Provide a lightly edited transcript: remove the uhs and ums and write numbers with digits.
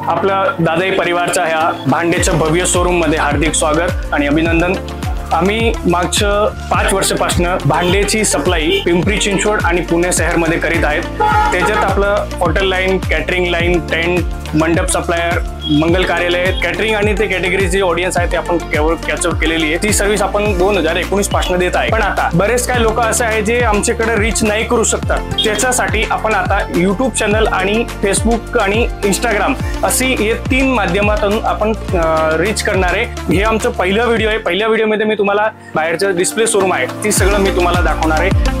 आपल्या दादाई परिवारच्या ह्या भांड्याच्या भव्य शोरूम मध्ये हार्दिक स्वागत आणि अभिनंदन। आम्ही मागच्या 5 वर्षापासून भांड्याची सप्लाई पिंपरी चिंचवड आणि पुणे शहरमध्ये करीत आहेत। त्याच्यात आपलं hotel line, catering line, tent, मंडप सप्लायर, मंगल कार्यालय, कॅटरिंग आणि ते कॅटेगरी जी ऑडियन्स आहे ते आपण कॅचअप केलेली आहे। ती सर्व्हिस आपण 2019 पासून देत आहे। पण आता बरेच काही लोक असे आहे जे आमच्याकडे रीच नाही करू शकतात। त्याच्यासाठी आपण आता YouTube चॅनल आणि फेसबुक आणि इंस्टाग्राम अशी हे 3 माध्यमातून आपण रीच करणार आहे। हे आमचं पहिलं व्हिडिओ आहे। पहिल्या व्हिडिओमध्ये मी तुम्हाला बाहेरचं डिस्प्ले शोरूम आहे ती सगळं मी तुम्हाला दाखवणार आहे।